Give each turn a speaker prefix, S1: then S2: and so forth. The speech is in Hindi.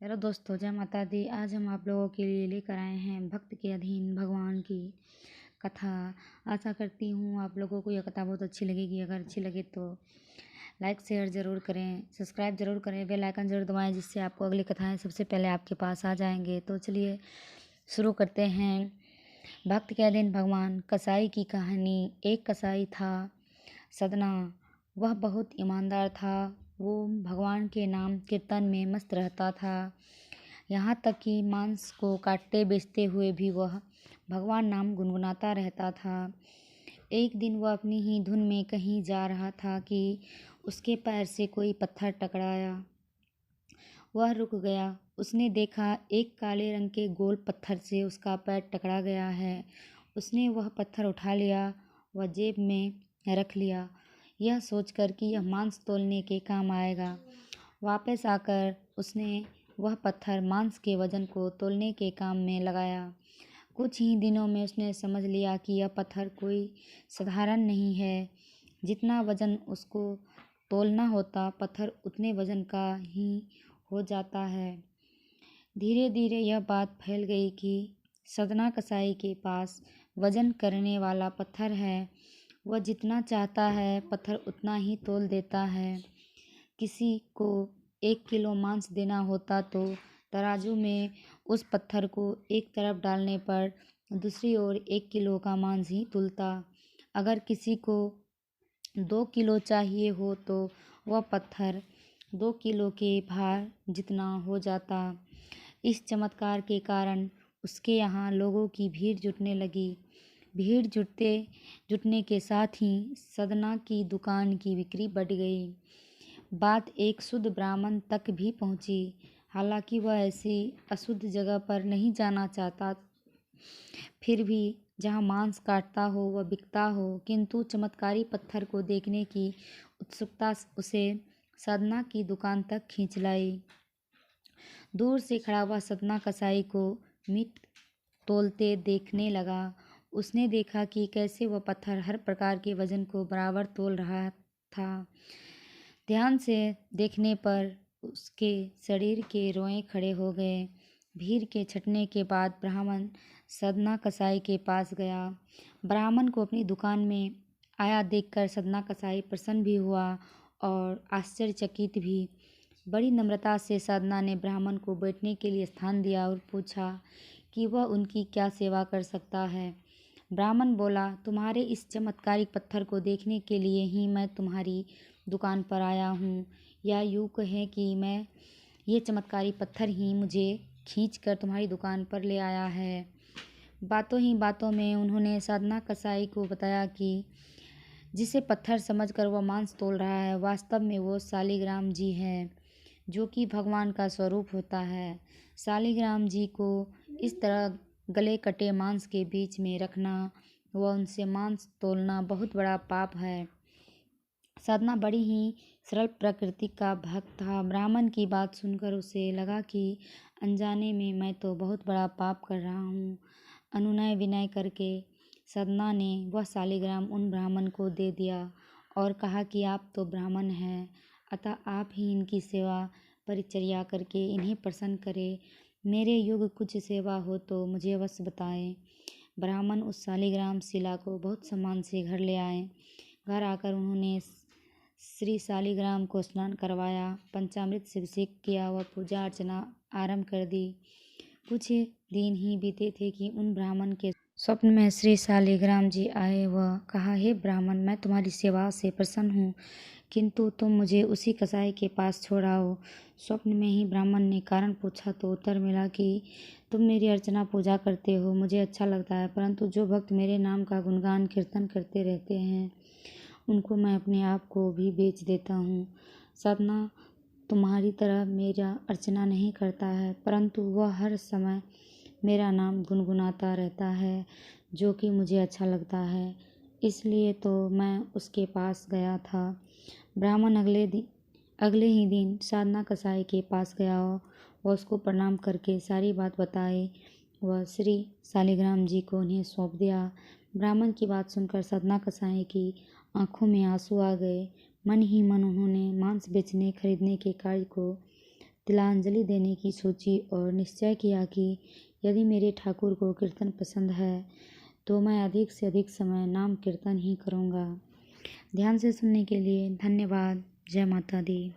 S1: हेलो दोस्तों, जय माता दी। आज हम आप लोगों के लिए लेकर आए हैं भक्त के अधीन भगवान की कथा। आशा करती हूँ आप लोगों को यह कथा बहुत अच्छी लगेगी। अगर अच्छी लगे तो लाइक शेयर ज़रूर करें, सब्सक्राइब ज़रूर करें, बेल आइकन ज़रूर दबाएं, जिससे आपको अगली कथाएं सबसे पहले आपके पास आ जाएंगे। तो चलिए शुरू करते हैं। भक्त के अधीन भगवान। कसाई की कहानी। एक कसाई था, सदना। वह बहुत ईमानदार था। वो भगवान के नाम कीर्तन में मस्त रहता था। यहाँ तक कि मांस को काटते बेचते हुए भी वह भगवान नाम गुनगुनाता रहता था। एक दिन वह अपनी ही धुन में कहीं जा रहा था कि उसके पैर से कोई पत्थर टकराया। वह रुक गया। उसने देखा एक काले रंग के गोल पत्थर से उसका पैर टकरा गया है। उसने वह पत्थर उठा लिया, वह जेब में रख लिया, यह सोचकर कि यह मांस तौलने के काम आएगा। वापस आकर उसने वह पत्थर मांस के वजन को तौलने के काम में लगाया। कुछ ही दिनों में उसने समझ लिया कि यह पत्थर कोई साधारण नहीं है। जितना वजन उसको तौलना होता, पत्थर उतने वजन का ही हो जाता है। धीरे धीरे यह बात फैल गई कि सदना कसाई के पास वजन करने वाला पत्थर है। वह जितना चाहता है पत्थर उतना ही तौल देता है। किसी को 1 किलो मांस देना होता तो तराजू में उस पत्थर को एक तरफ डालने पर दूसरी ओर 1 किलो का मांस ही तुलता। अगर किसी को 2 किलो चाहिए हो तो वह पत्थर 2 किलो के भार जितना हो जाता। इस चमत्कार के कारण उसके यहाँ लोगों की भीड़ जुटने लगी। भीड़ जुटने के साथ ही सदना की दुकान की बिक्री बढ़ गई। बात एक शुद्ध ब्राह्मण तक भी पहुंची। हालांकि वह ऐसी अशुद्ध जगह पर नहीं जाना चाहता, फिर भी जहाँ मांस काटता हो वह बिकता हो। किंतु चमत्कारी पत्थर को देखने की उत्सुकता उसे सदना की दुकान तक खींच लाई। दूर से खड़ा हुआ सदना कसाई को मीट तौलते देखने लगा। उसने देखा कि कैसे वह पत्थर हर प्रकार के वजन को बराबर तौल रहा था। ध्यान से देखने पर उसके शरीर के रोए खड़े हो गए। भीड़ के छटने के बाद ब्राह्मण सदना कसाई के पास गया। ब्राह्मण को अपनी दुकान में आया देखकर सदना कसाई प्रसन्न भी हुआ और आश्चर्यचकित भी। बड़ी नम्रता से सदना ने ब्राह्मण को बैठने के लिए स्थान दिया और पूछा कि वह उनकी क्या सेवा कर सकता है। ब्राह्मण बोला, तुम्हारे इस चमत्कारिक पत्थर को देखने के लिए ही मैं तुम्हारी दुकान पर आया हूँ, या यूँ कहें कि मैं ये चमत्कारी पत्थर ही मुझे खींचकर तुम्हारी दुकान पर ले आया है। बातों ही बातों में उन्होंने सदना कसाई को बताया कि जिसे पत्थर समझकर वह मांस तौल रहा है, वास्तव में वो शालिग्राम जी है, जो कि भगवान का स्वरूप होता है। शालिग्राम जी को इस तरह गले कटे मांस के बीच में रखना व उनसे मांस तौलना बहुत बड़ा पाप है। सदना बड़ी ही सरल प्रकृति का भक्त था। ब्राह्मण की बात सुनकर उसे लगा कि अनजाने में मैं तो बहुत बड़ा पाप कर रहा हूँ। अनुनय विनय करके सदना ने वह शालिग्राम उन ब्राह्मण को दे दिया और कहा कि आप तो ब्राह्मण हैं, अतः आप ही इनकी सेवा परिचर्या करके इन्हें प्रसन्न करें। मेरे योग्य कुछ सेवा हो तो मुझे अवश्य बताएं। ब्राह्मण उस शालिग्राम शिला को बहुत सम्मान से घर ले आए। घर आकर उन्होंने श्री शालिग्राम को स्नान करवाया, पंचामृत से अभिषेक किया व पूजा अर्चना आरंभ कर दी। कुछ दिन ही बीते थे कि उन ब्राह्मण के स्वप्न में श्री शालिग्राम जी आए व कहा, हे ब्राह्मण, मैं तुम्हारी सेवा से प्रसन्न हूँ, किंतु तुम मुझे उसी कसाई के पास छोड़ आओ। स्वप्न में ही ब्राह्मण ने कारण पूछा तो उत्तर मिला कि तुम मेरी अर्चना पूजा करते हो, मुझे अच्छा लगता है, परंतु जो भक्त मेरे नाम का गुणगान कीर्तन करते रहते हैं उनको मैं अपने आप को भी बेच देता हूँ। सदना तुम्हारी तरह मेरा अर्चना नहीं करता है, परंतु वह हर समय मेरा नाम गुनगुनाता रहता है, जो कि मुझे अच्छा लगता है, इसलिए तो मैं उसके पास गया था। ब्राह्मण अगले ही दिन साधना कसाई के पास गया और उसको प्रणाम करके सारी बात बताई। वह श्री शालिग्राम जी को उन्हें सौंप दिया। ब्राह्मण की बात सुनकर साधना कसाई की आंखों में आंसू आ गए। मन ही मन उन्होंने मांस बेचने खरीदने के कार्य को तिलांजलि देने की सोची और निश्चय किया कि यदि मेरे ठाकुर को कीर्तन पसंद है तो मैं अधिक से अधिक समय नाम कीर्तन ही करूँगा। ध्यान से सुनने के लिए धन्यवाद। जय माता दी।